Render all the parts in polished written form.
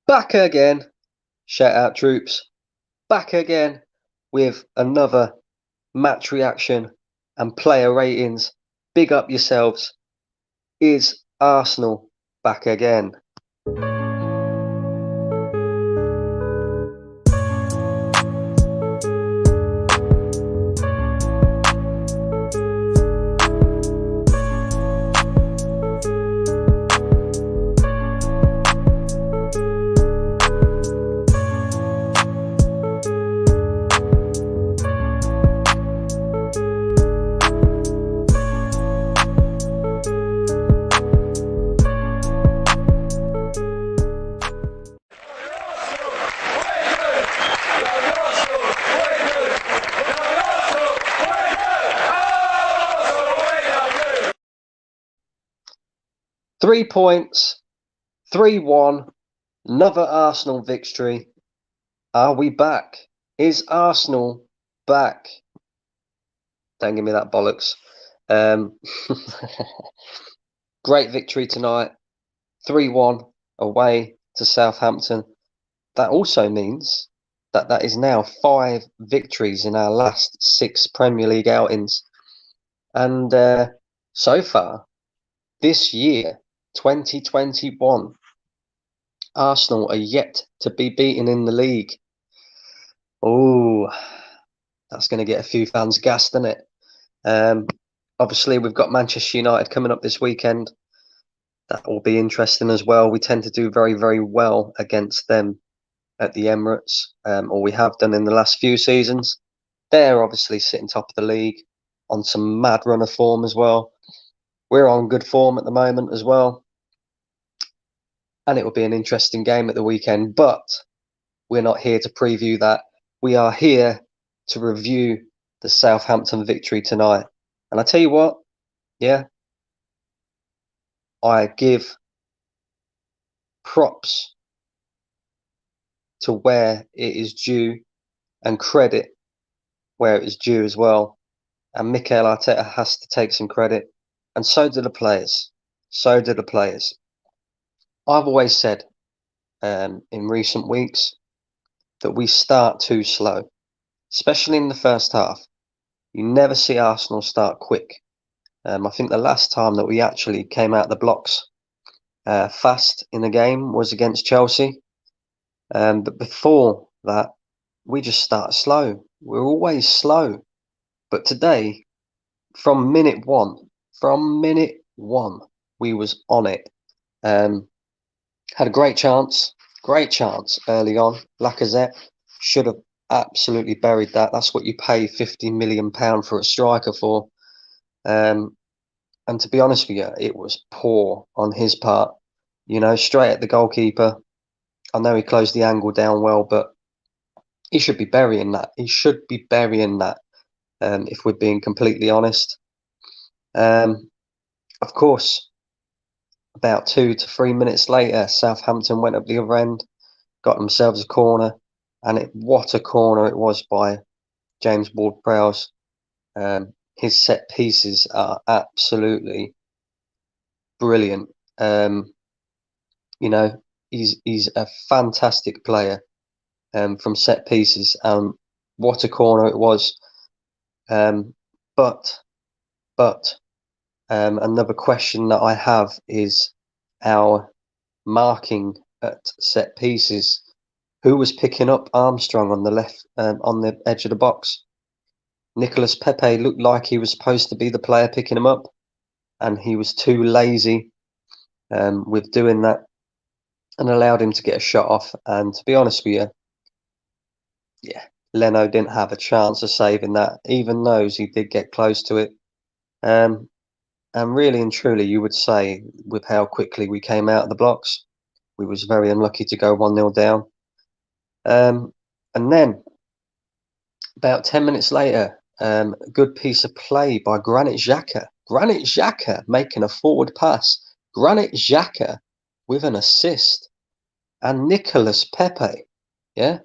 Back again, shout out troops, back again with another match reaction and player ratings. Big up yourselves. Is Arsenal back again? 3 points, 3-1, another Arsenal victory. Are we back? Is Arsenal back? Don't give me that bollocks. Great victory tonight, 3-1 away to Southampton. That also means that is now 5 victories in our last 6 Premier League outings. And so far, this year, 2021, Arsenal are yet to be beaten in the league. Oh, that's going to get a few fans gassed, isn't it? Obviously, we've got Manchester United coming up this weekend. That will be interesting as well. We tend to do very, very well against them at the Emirates, or we have done in the last few seasons. They're obviously sitting top of the league on some mad run of form as well. We're on good form at the moment as well. And it will be an interesting game at the weekend, but we're not here to preview that. We are here to review the Southampton victory tonight. And I tell you what, yeah, I give props to where it is due and credit where it is due as well. And Mikel Arteta has to take some credit. And so do the players. So do the players. I've always said in recent weeks that we start too slow, especially in the first half. You never see Arsenal start quick. I think the last time that we actually came out the blocks fast in a game was against Chelsea. But before that, we just start slow. We're always slow. But today, from minute one, we was on it. Had a great chance early on. Lacazette should have absolutely buried that. That's what you pay £50 million for a striker for. And to be honest with you, it was poor on his part. You know, straight at the goalkeeper. I know he closed the angle down well, but he should be burying that. He should be burying that, if we're being completely honest. Of course, about 2 to 3 minutes later, Southampton went up the other end, got themselves a corner, and what a corner it was by James Ward-Prowse. His set pieces are absolutely brilliant. You know, he's a fantastic player from set pieces. What a corner it was. But another question that I have is our marking at set pieces. Who was picking up Armstrong on the left, on the edge of the box? Nicolas Pepe looked like he was supposed to be the player picking him up, and he was too lazy with doing that and allowed him to get a shot off. And to be honest with you, yeah, Leno didn't have a chance of saving that, even though he did get close to it. And really and truly, you would say, with how quickly we came out of the blocks, we was very unlucky to go 1-0 down. And then, about 10 minutes later, a good piece of play by Granit Xhaka. Granit Xhaka making a forward pass. Granit Xhaka with an assist. And Nicolas Pepe, yeah?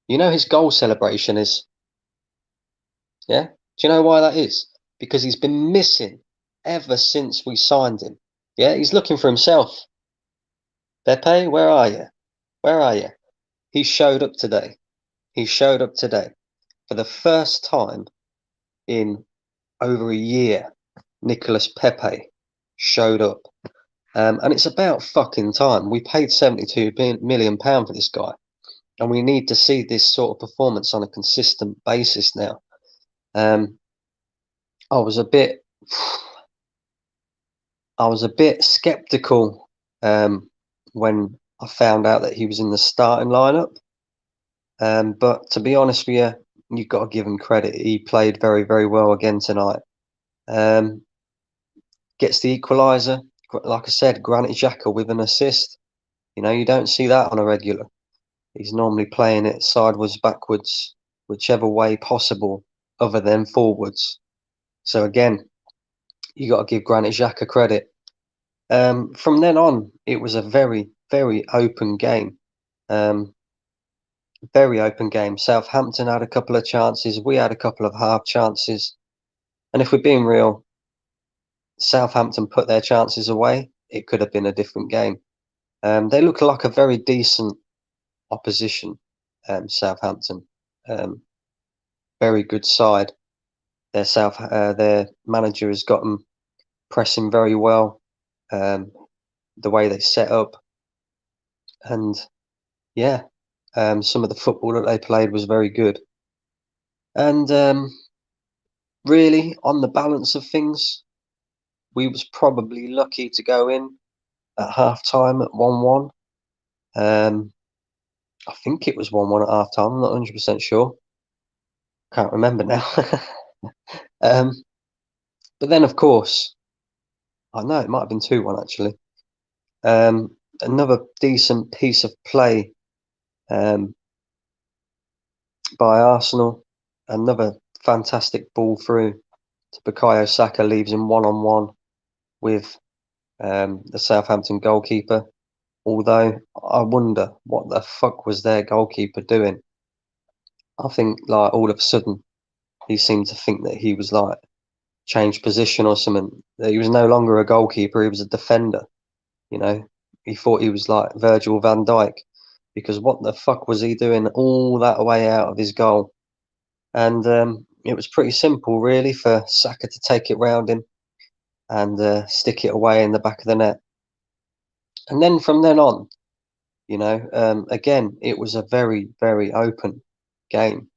You know his goal celebration is, yeah? Do you know why that is? Because he's been missing ever since we signed him. Yeah, he's looking for himself. Pepe, where are you? Where are you? He showed up today. He showed up today for the first time in over a year. Nicolas Pepe showed up. And it's about fucking time. We paid £72 million for this guy. And we need to see this sort of performance on a consistent basis now. I was a bit skeptical when I found out that he was in the starting lineup. But to be honest with you, you've got to give him credit. He played very, very well again tonight. Gets the equaliser. Like I said, Granit Xhaka with an assist. You know, you don't see that on a regular. He's normally playing it sideways, backwards, whichever way possible, other than forwards. So again, you got to give Granit Xhaka credit. From then on, it was a very, very open game. Very open game. Southampton had a couple of chances. We had a couple of half chances. And if we're being real, Southampton put their chances away. It could have been a different game. They look like a very decent opposition, Southampton. Very good side. Their manager has got them pressing very well. The way they set up, and yeah, some of the football that they played was very good. And really, on the balance of things, we was probably lucky to go in at half time at 1-1. I think it was 1-1 at half time. I'm not 100% sure. Can't remember now. But then, of course, I know it might have been 2-1 actually. Another decent piece of play by Arsenal. Another fantastic ball through to Bukayo Saka, leaves him one-on-one with the Southampton goalkeeper. Although I wonder what the fuck was their goalkeeper doing. I think like all of a sudden he seemed to think that he was like changed position or something. That he was no longer a goalkeeper, he was a defender. You know, he thought he was like Virgil van Dijk, because what the fuck was he doing all that way out of his goal? And it was pretty simple, really, for Saka to take it round him and stick it away in the back of the net. And then from then on, you know, again, it was a very, very open game.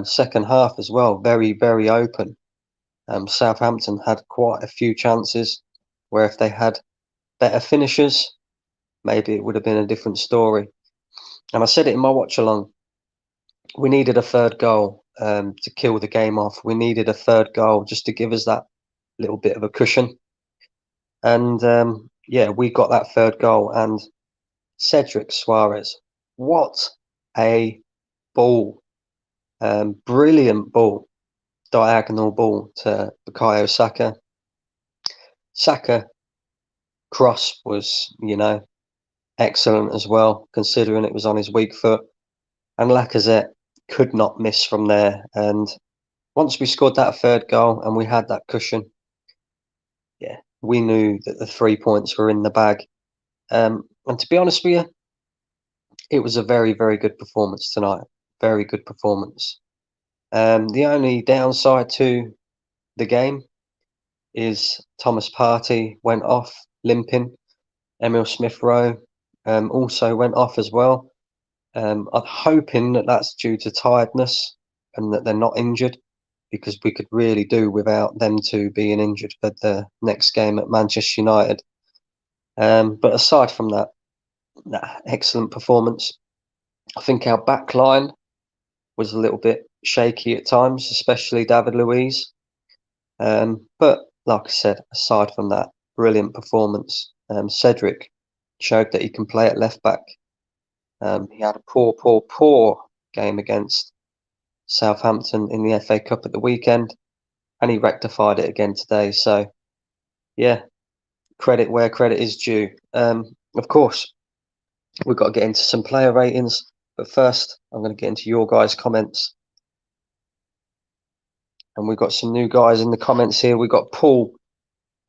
Second half as well, very, very open. Southampton had quite a few chances where if they had better finishers, maybe it would have been a different story. And I said it in my watch along. We needed a third goal to kill the game off. We needed a third goal just to give us that little bit of a cushion. And yeah, we got that third goal. And Cedric Suarez, what a ball! Brilliant ball, diagonal ball to Bukayo Saka. Saka cross was, you know, excellent as well, considering it was on his weak foot. And Lacazette could not miss from there. And once we scored that third goal and we had that cushion, yeah, we knew that the 3 points were in the bag. And to be honest with you, it was a very, very good performance tonight. Very good performance. The only downside to the game is Thomas Partey went off limping. Emil Smith-Rowe also went off as well. I'm hoping that that's due to tiredness and that they're not injured, because we could really do without them two being injured for the next game at Manchester United. But aside from that, excellent performance. I think our back line was a little bit shaky at times, especially David Luiz. But like I said, aside from that, brilliant performance. Cedric showed that he can play at left back. He had a poor game against Southampton in the FA Cup at the weekend, and he rectified it again today. So, yeah, credit where credit is due. Of course, we've got to get into some player ratings, but first, I'm going to get into your guys' comments. And we've got some new guys in the comments here. We've got Paul.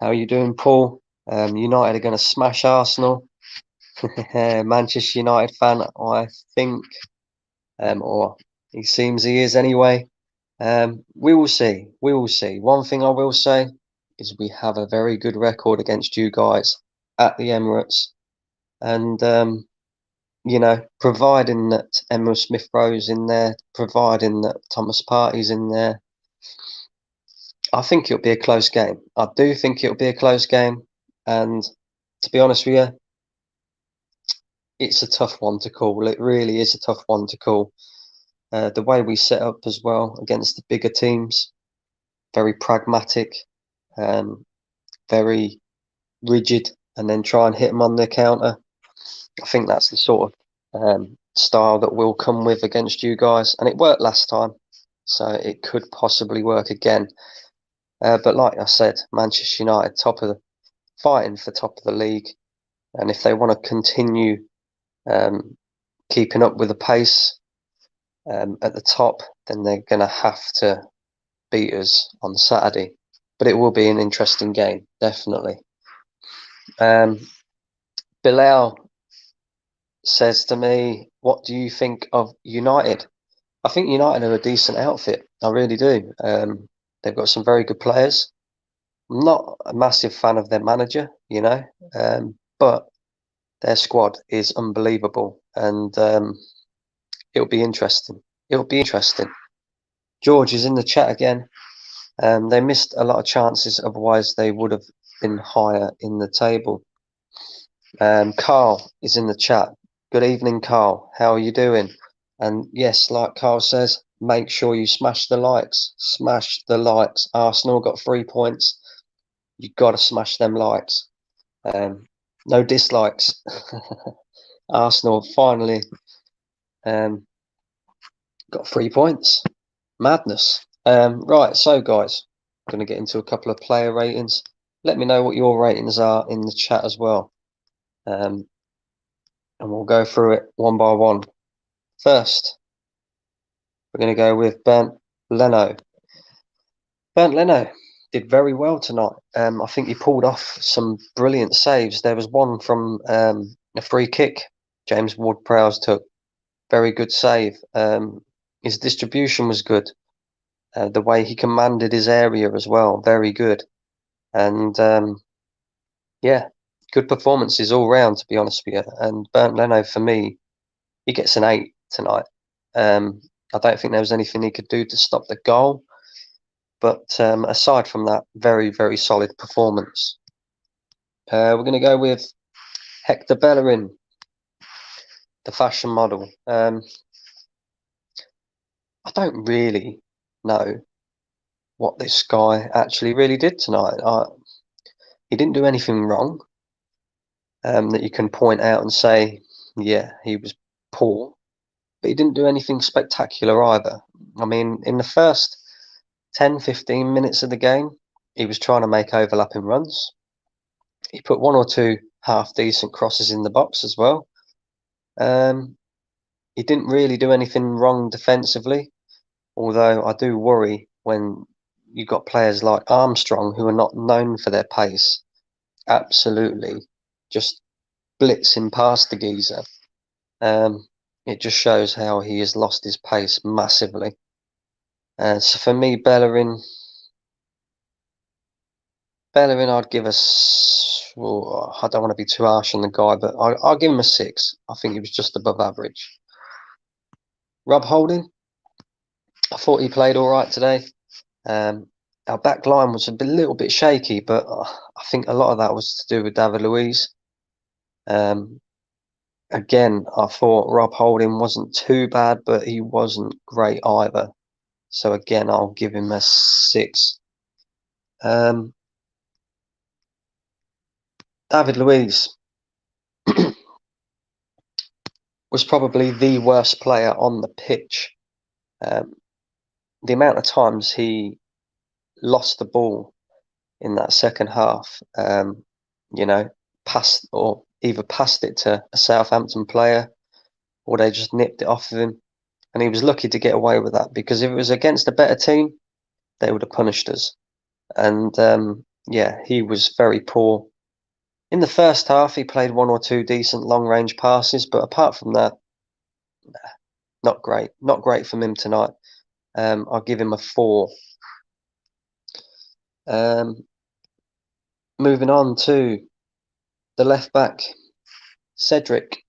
How are you doing, Paul? United are going to smash Arsenal. Manchester United fan, I think, or he seems he is anyway. We will see. We will see. One thing I will say is we have a very good record against you guys at the Emirates, and providing that Emma Smith-Rowe's in there, providing that Thomas Partey's in there, I think it'll be a close game. I do think it'll be a close game, and to be honest with you, it's a tough one to call. It really is a tough one to call. The way we set up as well against the bigger teams, very pragmatic, very rigid, and then try and hit them on the counter. I think that's the sort of style that will come with against you guys, and it worked last time, so it could possibly work again. But like I said, Manchester United fighting for top of the league, and if they want to continue keeping up with the pace at the top, then they're going to have to beat us on Saturday. But it will be an interesting game, definitely. Bilal says to me, "What do you think of United?" I think United are a decent outfit. I really do. They've got some very good players. I'm not a massive fan of their manager, but their squad is unbelievable, and it'll be interesting. It'll be interesting. George is in the chat again. They missed a lot of chances, otherwise they would have been higher in the table. Carl is in the chat. Good evening, Carl. How are you doing? And yes, like Carl says, make sure you smash the likes. Smash the likes. Arsenal got 3 points. You've got to smash them likes. No dislikes. Arsenal finally got 3 points. Madness. Right, so guys, I'm going to get into a couple of player ratings. Let me know what your ratings are in the chat as well. And we'll go through it one by one. First, we're going to go with Bernd Leno. Bernd Leno did very well tonight. I think he pulled off some brilliant saves. There was one from a free kick James Ward-Prowse took. Very good save. His distribution was good. The way he commanded his area as well, very good. And yeah, good performances all round, to be honest with you. And Bernd Leno, for me, he gets an 8 tonight. I don't think there was anything he could do to stop the goal. But aside from that, very, very solid performance. We're going to go with Hector Bellerin, the fashion model. I don't really know what this guy actually really did tonight. He didn't do anything wrong that you can point out and say, yeah, he was poor. But he didn't do anything spectacular either. I mean, in the first 10-15 minutes of the game, he was trying to make overlapping runs. He put 1 or 2 half-decent crosses in the box as well. He didn't really do anything wrong defensively, although I do worry when you've got players like Armstrong who are not known for their pace, absolutely just blitzing past the geezer. It just shows how he has lost his pace massively. So for me, Bellerin, I'd give us. Well, I don't want to be too harsh on the guy, but I'll give him a 6. I think he was just above average. Rob Holding, I thought he played all right today. Our back line was a little bit shaky, but I think a lot of that was to do with David Luiz. Again, I thought Rob Holding wasn't too bad, but he wasn't great either. So again, I'll give him a 6. David Luiz was probably the worst player on the pitch. The amount of times he lost the ball in that second half, passed or either passed it to a Southampton player or they just nipped it off of him. And he was lucky to get away with that, because if it was against a better team, they would have punished us. And yeah, he was very poor In the first half, he played one or two decent long-range passes, but apart from that, not great. Not great from him tonight. I'll give him a 4. Moving on to the left back, Cedric.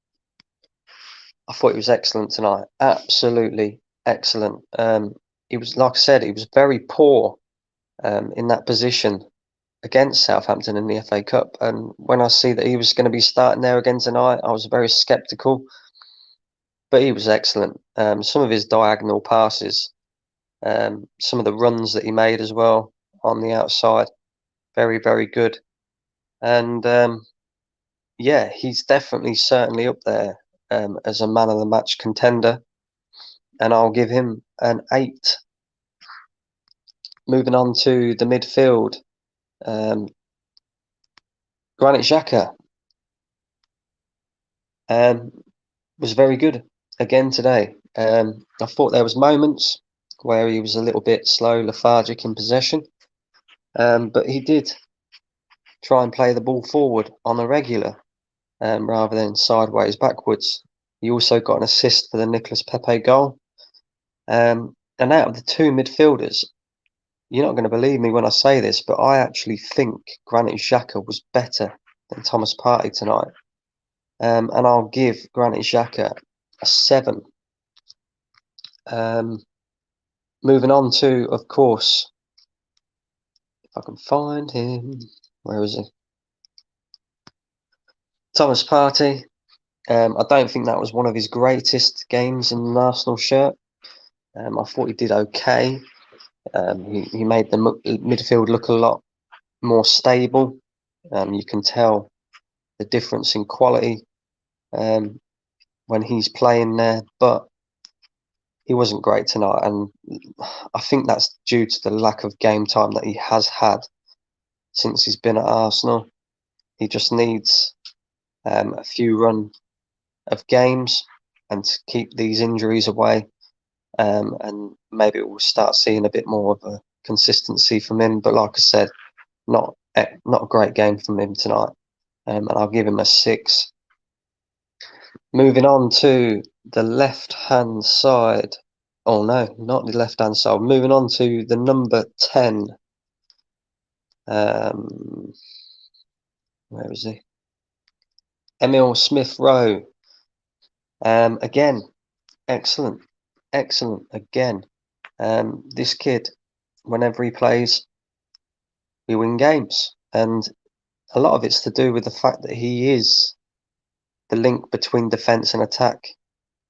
I thought he was excellent tonight. Absolutely excellent. He was, like I said, he was very poor in that position against Southampton in the FA Cup. And when I see that he was going to be starting there again tonight, I was very sceptical. But he was excellent. Some of his diagonal passes, some of the runs that he made as well on the outside, very, very good. And yeah, he's definitely certainly up there as a man of the match contender. And I'll give him an 8. Moving on to the midfield, Granit Xhaka was very good again today. I thought there was moments where he was a little bit slow, lethargic in possession, but he did try and play the ball forward on a regular rather than sideways backwards. He also got an assist for the Nicolas Pepe goal. And out of the two midfielders, you're not going to believe me when I say this, but I actually think Granit Xhaka was better than Thomas Partey tonight. And I'll give Granit Xhaka a 7. Moving on to, of course, if I can find him, where is he? Thomas Partey. I don't think that was one of his greatest games in an Arsenal shirt. I thought he did okay. He made the midfield look a lot more stable. You can tell the difference in quality when he's playing there, but he wasn't great tonight, and I think that's due to the lack of game time that he has had since he's been at Arsenal. He just needs a few run of games and to keep these injuries away, and maybe we'll start seeing a bit more of a consistency from him. But like I said, not a great game from him tonight, and I'll give him a 6. Moving on to the left-hand side. Oh no, not the left-hand side. Moving on to the number 10. Where is he? Emil Smith-Rowe. Again, excellent again. This kid, whenever he plays, we win games, and a lot of it's to do with the fact that he is the link between defence and attack.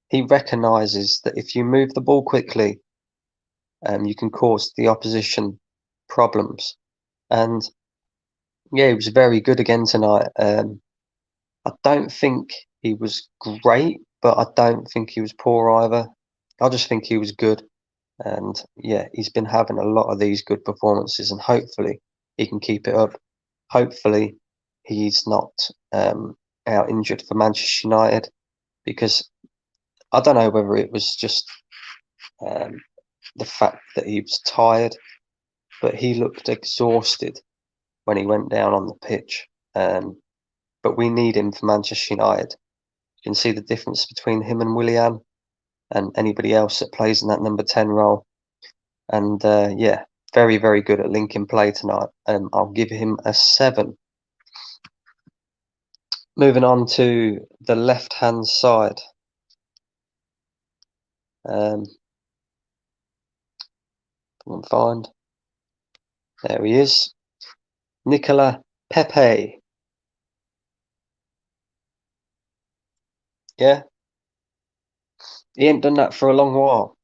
He recognises that if you move the ball quickly, you can cause the opposition problems. And yeah, he was very good again tonight. I don't think he was great, but I don't think he was poor either. I just think he was good. And yeah, he's been having a lot of these good performances, and hopefully he can keep it up. Hopefully he's not out injured for Manchester United, because I don't know whether it was just the fact that he was tired, but he looked exhausted when he went down on the pitch. But we need him for Manchester United. You can see the difference between him and Willian and anybody else that plays in that number 10 role. And yeah, very, very good at linking play tonight. I'll give him a 7. Moving on to the left-hand side. Come on, find. There he is. Nicolas Pepe. Yeah. He ain't done that for a long while,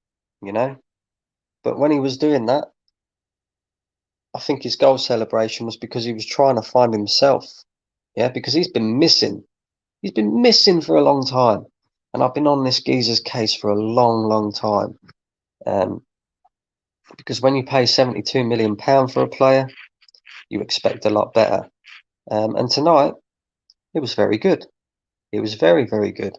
you know. But when he was doing that, I think his goal celebration was because he was trying to find himself. Yeah, because he's been missing. He's been missing for a long time. And I've been on this geezer's case for a long, long time. Because when you pay £72 million for a player, you expect a lot better. And tonight, it was very good. It was very, very good.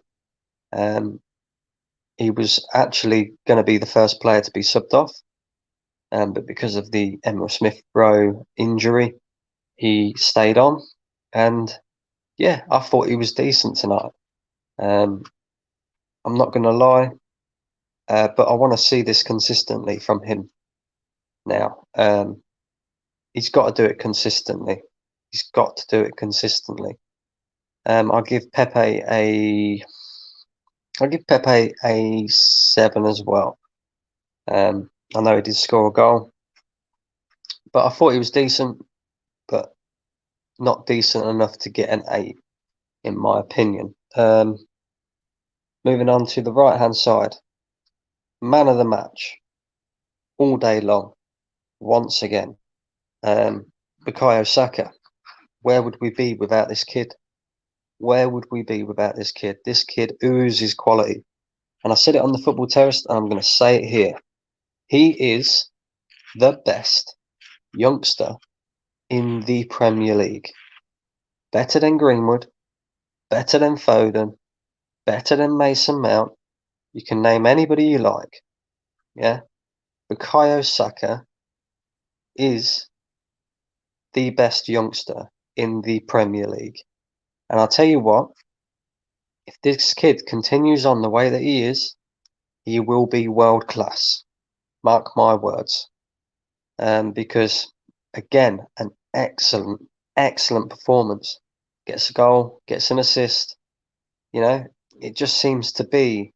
He was actually going to be the first player to be subbed off. But because of the Emil Smith-Rowe injury, he stayed on. And yeah, I thought he was decent tonight. I'm not going to lie, but I want to see this consistently from him now. He's got to do it consistently. He's got to do it consistently. I'll give Pepe a 7 as well. I know he did score a goal, but I thought he was decent, but not decent enough to get an 8, in my opinion. Moving on to the right-hand side, man of the match, all day long, once again. Bukayo Saka. Where would we be without this kid? Where would we be without this kid? This kid oozes quality. And I said it on the football terrace, and I'm going to say it here. He is the best youngster in the Premier League. Better than Greenwood, better than Foden, better than Mason Mount. You can name anybody you like. Yeah. Bukayo Saka is the best youngster in the Premier League. And I'll tell you what, if this kid continues on the way that he is, he will be world class. Mark my words. Because, again, an excellent performance. Gets a goal, gets an assist. You know, it just seems to be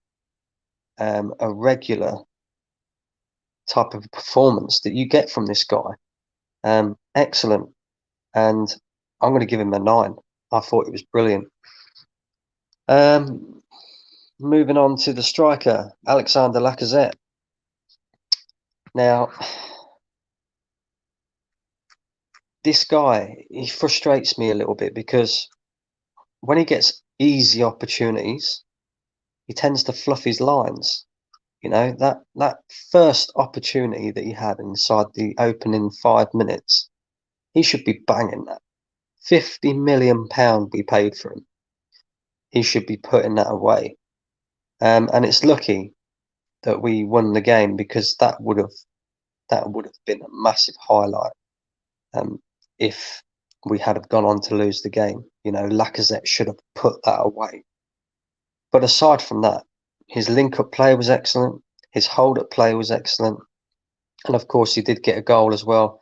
a regular type of performance that you get from this guy. Excellent. And I'm going to give him a 9. I thought it was brilliant. Moving on to the striker, Alexander Lacazette. Now, this guy, he frustrates me a little bit because when he gets easy opportunities, he tends to fluff his lines. You know, that first opportunity that he had inside the opening 5 minutes, he should be banging that. £50 million we paid for him. He should be putting that away. And it's lucky that we won the game, because that would have been a massive highlight. If we had have gone on to lose the game, you know, Lacazette should have put that away. But aside from that, his link-up play was excellent. His hold-up play was excellent. And of course, he did get a goal as well.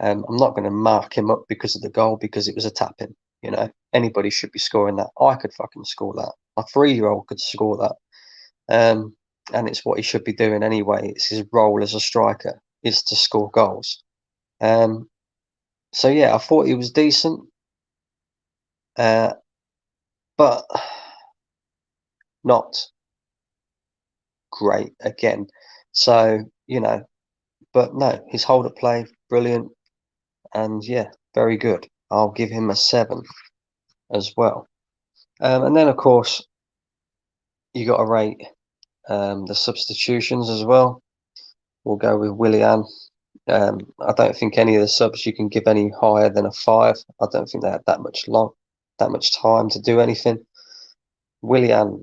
I'm not going to mark him up because of the goal, because it was a tap-in. You know, anybody should be scoring that. I could fucking score that. My 3-year-old could score that. And it's what he should be doing anyway. It's his role as a striker, is to score goals. So yeah, I thought he was decent, but not great again. So, you know, but no, his hold-up play, brilliant. And yeah, very good. I'll give him a 7 as well. And then, of course, you got to rate the substitutions as well. We'll go with Willian. I don't think any of the subs you can give any higher than a 5. I don't think they had that much time to do anything. Willian,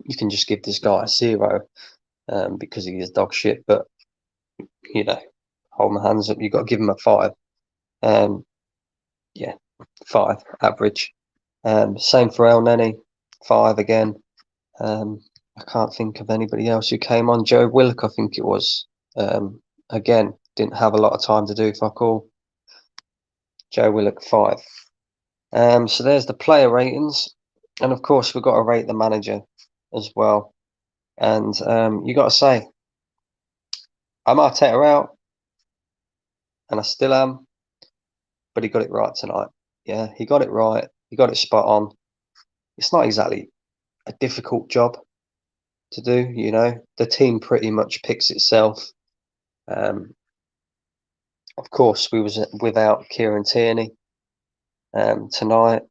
you can just give this guy a 0 because he is dog shit. But you know, hold my hands up. You've got to give him a 5. Yeah, 5 average. Same for El Neni, 5 again. I can't think of anybody else who came on. Joe Willock, I think it was. Again, didn't have a lot of time to do fuck all. Joe Willock, 5. So there's the player ratings, and of course we've got to rate the manager as well. And you got to say, I'm Arteta out, and I still am, but he got it right tonight. Yeah, he got it right. He got it spot on. It's not exactly a difficult job to do, you know. The team pretty much picks itself. Of course, we was without Kieran Tierney tonight,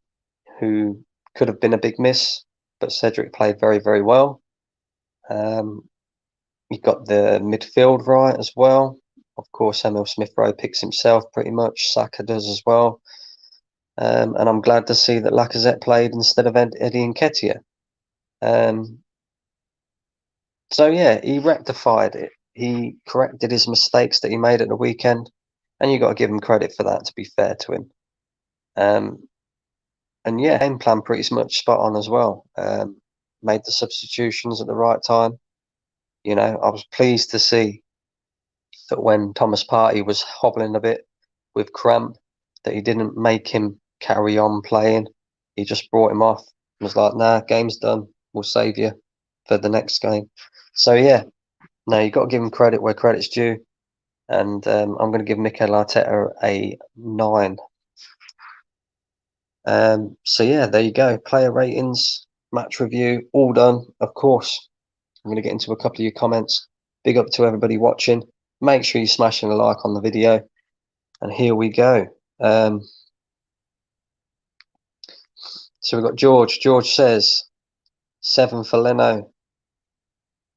who could have been a big miss, but Cedric played very, very well. You got the midfield right as well. Of course, Emil Smith-Rowe picks himself pretty much. Saka does as well. And I'm glad to see that Lacazette played instead of Eddie Nketiah. So yeah, he rectified it. He corrected his mistakes that he made at the weekend, and you got to give him credit for that, to be fair to him. And yeah, game plan pretty much spot on as well. Made the substitutions at the right time. You know, I was pleased to see that when Thomas Partey was hobbling a bit with cramp, that he didn't make him carry on playing. He just brought him off and was like, nah, game's done. We'll save you for the next game. So yeah, no, you've got to give him credit where credit's due. And I'm going to give Mikel Arteta a 9. So yeah, there you go. Player ratings, match review, all done. Of course, I'm going to get into a couple of your comments. Big up to everybody watching. Make sure you're smashing a like on the video. And here we go. So we've got George. George says 7 for Leno.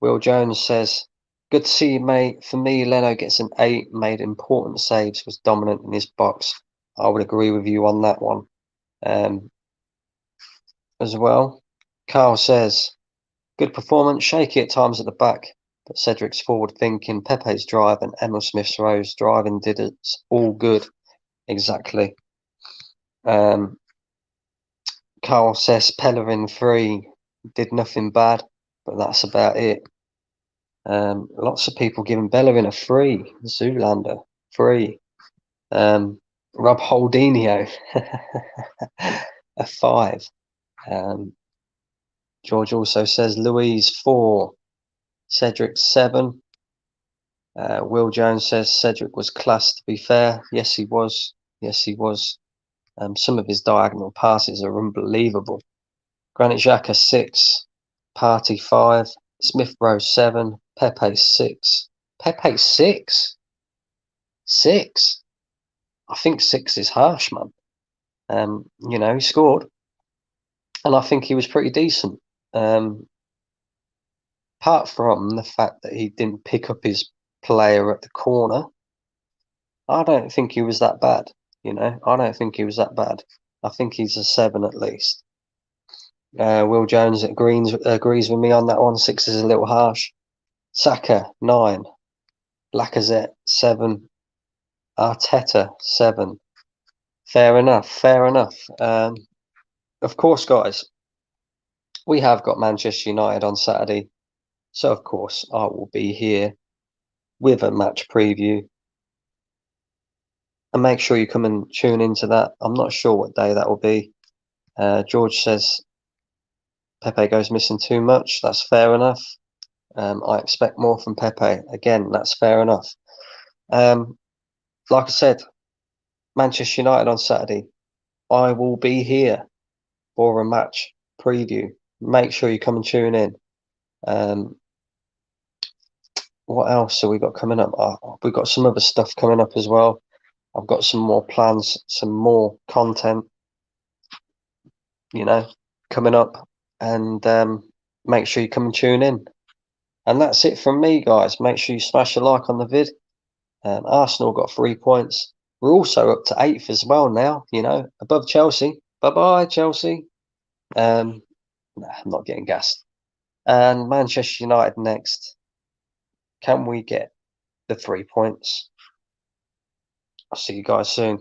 Will Jones says, good to see you, mate. For me, Leno gets an 8, made important saves, was dominant in his box. I would agree with you on that one. As well, Carl says, good performance, shaky at times at the back, but Cedric's forward thinking, Pepe's drive, and Emil Smith-Rowe's driving did it all good. Exactly. Carl says Pellerin 3 did nothing bad, but that's about it. Lots of people giving Bellerin a 3, Zoolander 3. Rob Holdinho a 5. George also says Louise 4, Cedric 7. Will Jones says Cedric was class, to be fair. Yes, he was. Yes, he was. Some of his diagonal passes are unbelievable. Granit Xhaka 6, Partey 5, Smith Rowe 7, Pepe 6. Pepe 6? 6? I think 6 is harsh, man. You know, he scored, and I think he was pretty decent. Apart from the fact that he didn't pick up his player at the corner, I don't think he was that bad. You know, I don't think he was that bad. I think he's a 7 at least. Will Jones agrees with me on that one. 6 is a little harsh. Saka 9, Lacazette 7, Arteta 7. Fair enough. Fair enough. Of course, guys, we have got Manchester United on Saturday, so of course I will be here with a match preview. And make sure you come and tune into that. I'm not sure what day that will be. George says Pepe goes missing too much. That's fair enough. I expect more from Pepe. Again, that's fair enough. Like I said, Manchester United on Saturday. I will be here for a match preview. Make sure you come and tune in. What else have we got coming up? We've got some other stuff coming up as well. I've got some more plans, some more content, you know, coming up. And make sure you come and tune in. And that's it from me, guys. Make sure you smash a like on the vid. Arsenal got 3 points. We're also up to 8th as well now, you know, above Chelsea. Bye-bye, Chelsea. I'm not getting gassed. And Manchester United next. Can we get the 3 points? I'll see you guys soon.